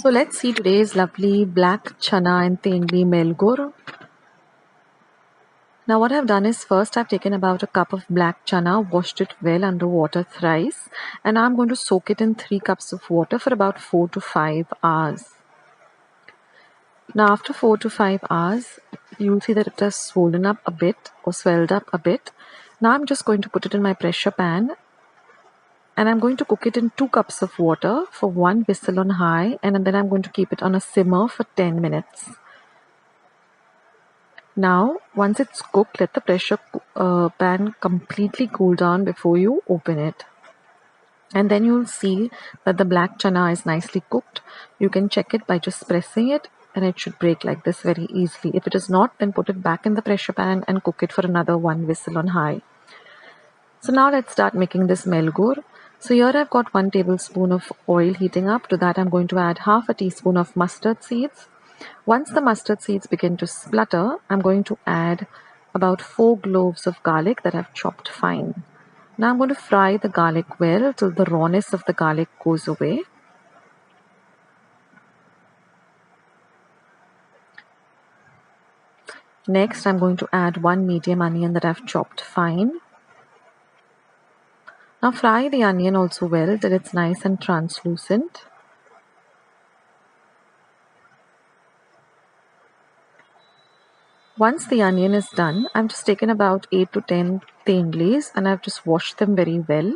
So let's see today's lovely black chana and tendli Melgor. Now what I've done is first I've taken about a cup of black chana, washed it well under water thrice, and I'm going to soak it in 3 cups of water for about 4 to 5 hours. Now after 4 to 5 hours, you'll see that it has swollen up a bit or swelled up a bit. Now I'm just going to put it in my pressure pan, and I'm going to cook it in 2 cups of water for 1 whistle on high, and then I'm going to keep it on a simmer for 10 minutes. Now, once it's cooked, let the pressure pan completely cool down before you open it. And then you'll see that the black chana is nicely cooked. You can check it by just pressing it, and it should break like this very easily. If it is not, then put it back in the pressure pan and cook it for another 1 whistle on high. So now let's start making this melgor. So here I've got 1 tablespoon of oil heating up. To that I'm going to add half a teaspoon of mustard seeds. Once the mustard seeds begin to splutter, I'm going to add about 4 cloves of garlic that I've chopped fine. Now I'm going to fry the garlic well till the rawness of the garlic goes away. Next, I'm going to add 1 medium onion that I've chopped fine. Now fry the onion also well till it's nice and translucent. Once the onion is done, I've just taken about 8 to 10 tendlis and I've just washed them very well,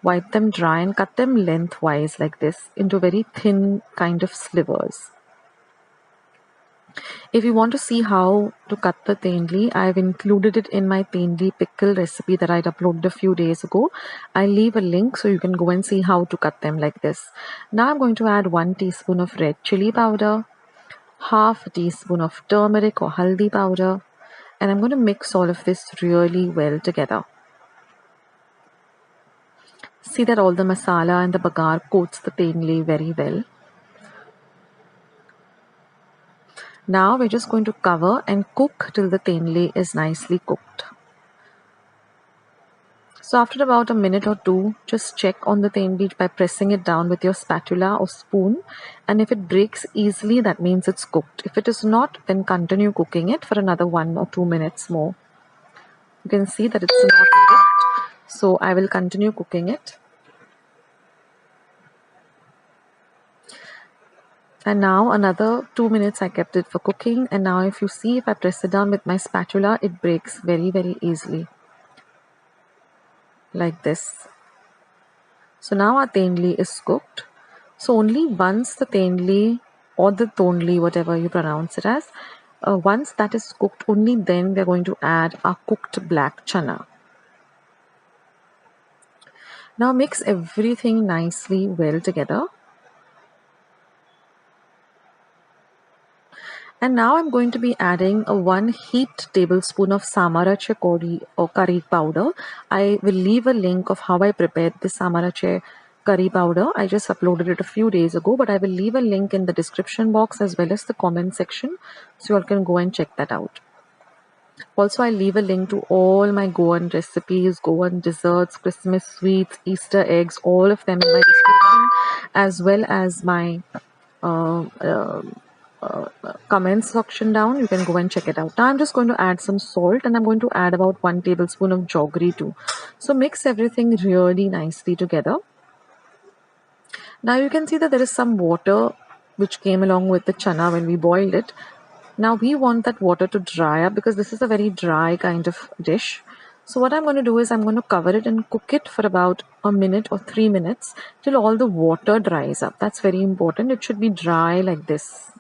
wiped them dry and cut them lengthwise like this into very thin kind of slivers. If you want to see how to cut the tendli, I've included it in my tendli pickle recipe that I'd uploaded a few days ago. I'll leave a link so you can go and see how to cut them like this. Now I'm going to add 1 teaspoon of red chili powder, half a teaspoon of turmeric or haldi powder, and I'm going to mix all of this really well together. See that all the masala and the bagar coats the tendli very well. Now we're just going to cover and cook till the tendli is nicely cooked. So after about a minute or 2, just check on the tendli by pressing it down with your spatula or spoon, and if it breaks easily, that means it's cooked. If it is not, then continue cooking it for another 1 or 2 minutes more. You can see that it's not cooked, so I will continue cooking it. And now another 2 minutes I kept it for cooking, and now if you see, if I press it down with my spatula, it breaks very easily like this. So now our tendli is cooked. So only once the tendli or the tondli, whatever you pronounce it as, once that is cooked, only then we are going to add our cooked black chana. Now mix everything nicely well together. And now I'm going to be adding a 1 heaped tablespoon of samarache curry powder. I will leave a link of how I prepared this samarache curry powder. I just uploaded it a few days ago, but I will leave a link in the description box as well as the comment section, so you all can go and check that out. Also, I'll leave a link to all my Goan recipes, Goan desserts, Christmas sweets, Easter eggs, all of them in my description, as well as my comments section down. You can go and check it out. Now I'm just going to add some salt, and I'm going to add about 1 tablespoon of jaggery too. So mix everything really nicely together. Now you can see that there is some water which came along with the chana when we boiled it. Now we want that water to dry up because this is a very dry kind of dish. So what I'm going to do is I'm going to cover it and cook it for about a minute or 3 minutes till all the water dries up. That's very important. It should be dry like this.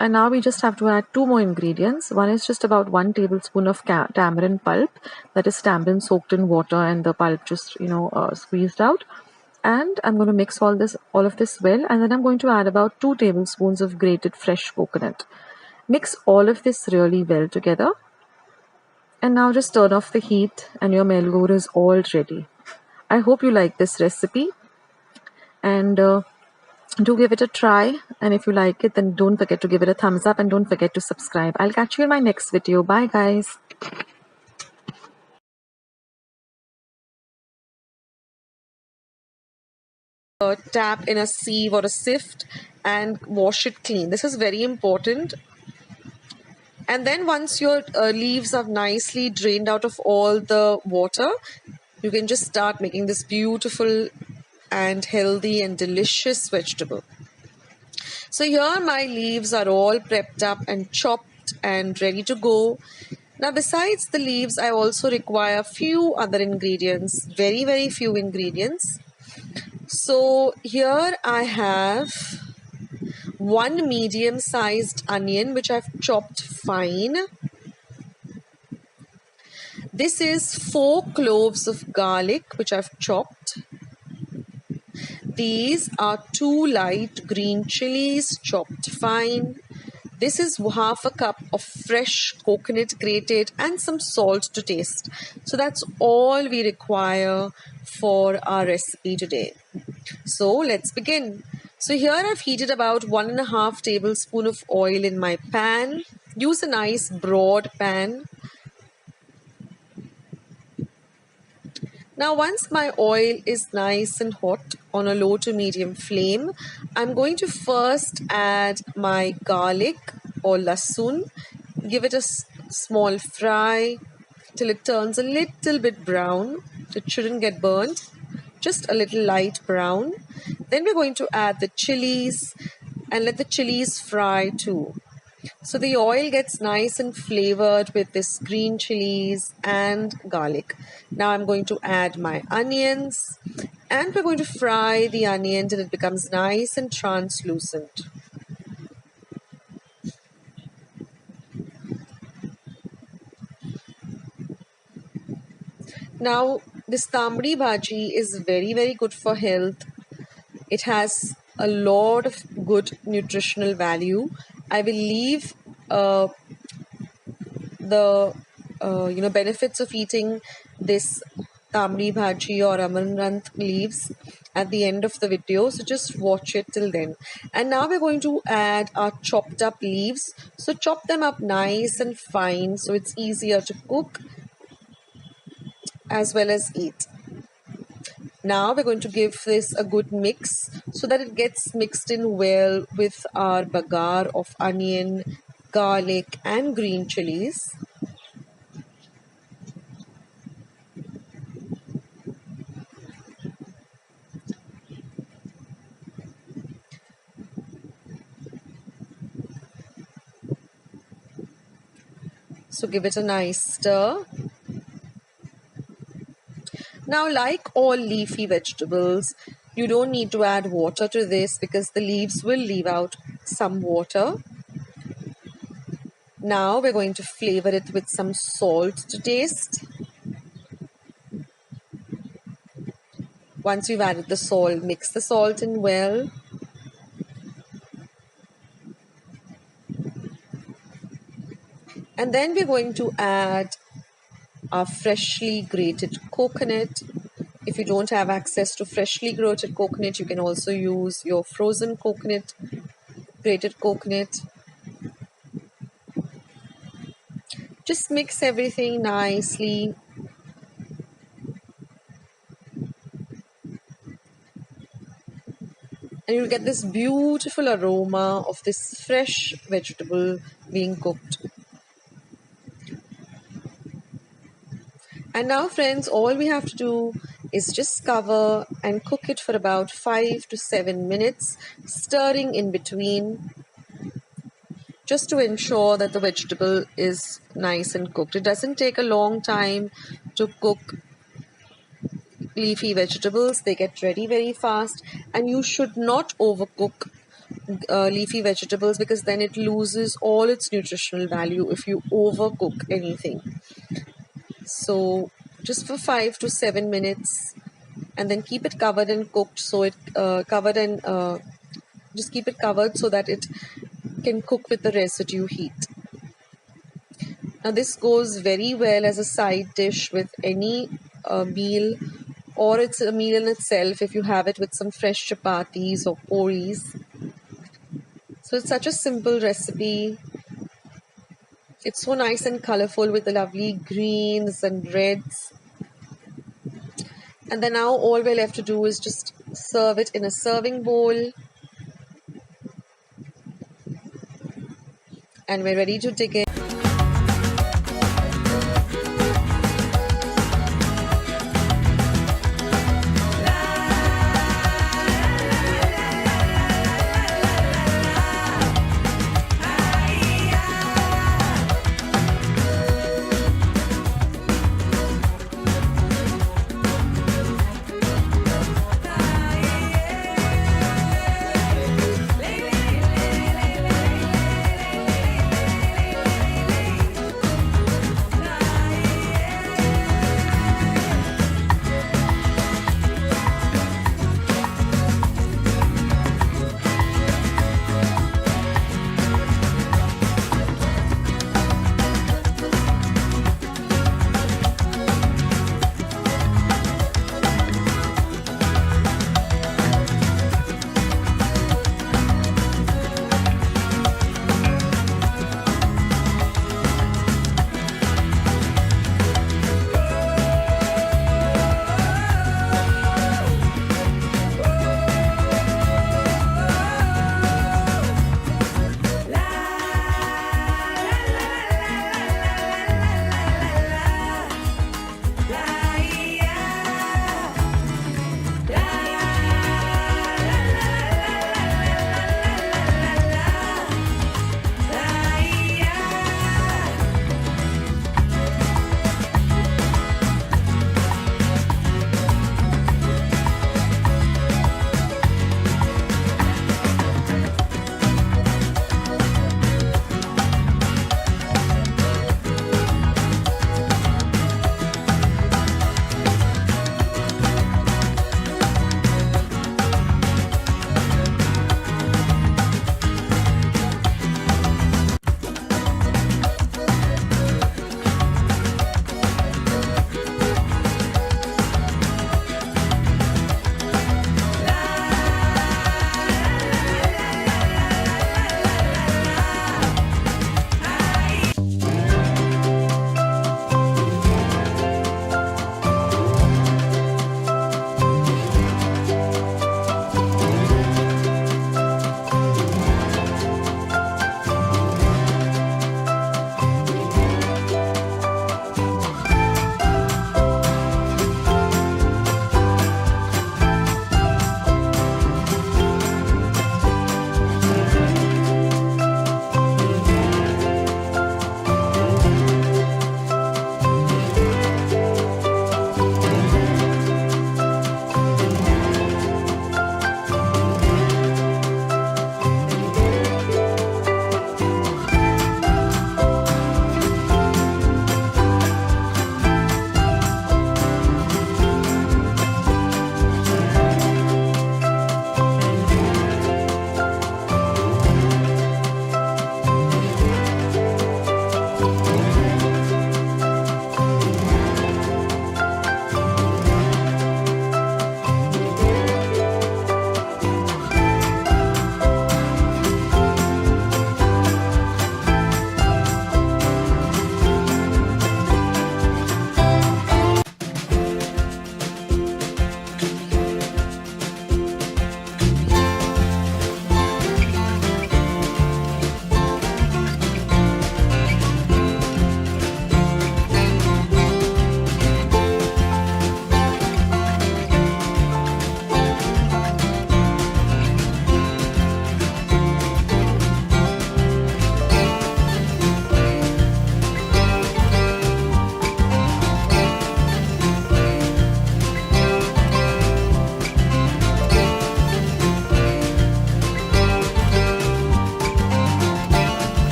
And now we just have to add 2 more ingredients. One is just about 1 tablespoon of tamarind pulp, that is tamarind soaked in water and the pulp just squeezed out. And I'm going to mix all of this well, and then I'm going to add about 2 tablespoons of grated fresh coconut. Mix all of this really well together. And now just turn off the heat and your melgor is all ready. I hope you like this recipe, and do give it a try, and if you like it, then don't forget to give it a thumbs up and don't forget to subscribe. I'll catch you in my next video. Bye guys. tap in a sieve or a sift and wash it clean. This is very important. And then once your leaves are nicely drained out of all the water, you can just start making this beautiful and healthy and delicious vegetable. So here my leaves are all prepped up and chopped and ready to go. Now besides the leaves, I also require a few other ingredients, very few ingredients. So here I have one medium-sized onion which I've chopped fine. This is 4 cloves of garlic which I've chopped. These are 2 light green chilies chopped fine. This is half a cup of fresh coconut grated and some salt to taste. So that's all we require for our recipe today. So let's begin. So here I've heated about 1.5 tablespoons of oil in my pan. Use a nice broad pan. Now once my oil is nice and hot on a low to medium flame, I'm going to first add my garlic or lasun. Give it a small fry till it turns a little bit brown. It shouldn't get burnt, just a little light brown. Then we're going to add the chilies and let the chilies fry too. So the oil gets nice and flavored with this green chilies and garlic. Now I'm going to add my onions and we're going to fry the onion till it becomes nice and translucent. Now this Tambdi Bhaji is very good for health. It has a lot of good nutritional value. I will leave the benefits of eating this Tambdi Bhaji or Amaranth leaves at the end of the video, so just watch it till then. And now we're going to add our chopped up leaves. So chop them up nice and fine so it's easier to cook as well as eat. Now we're going to give this a good mix so that it gets mixed in well with our bagar of onion, garlic and green chilies. So give it a nice stir. Now, like all leafy vegetables, you don't need to add water to this because the leaves will leave out some water. Now we're going to flavor it with some salt to taste. Once you've added the salt, mix the salt in well. And then we're going to add our freshly grated coconut. If you don't have access to freshly grated coconut, you can also use your frozen coconut, grated coconut. Just mix everything nicely. And you'll get this beautiful aroma of this fresh vegetable being cooked. And now friends, all we have to do is just cover and cook it for about 5 to 7 minutes, stirring in between, just to ensure that the vegetable is nice and cooked. It doesn't take a long time to cook leafy vegetables. They get ready very fast, and you should not overcook leafy vegetables because then it loses all its nutritional value if you overcook anything. So just for 5 to 7 minutes, and then keep it covered and cooked. So it just keep it covered so that it can cook with the residue heat. Now this goes very well as a side dish with any meal, or it's a meal in itself if you have it with some fresh chapatis or puris. So it's such a simple recipe. It's so nice and colorful with the lovely greens and reds. And then now all we're left to do is just Serve it in a serving bowl. And we're ready to take it.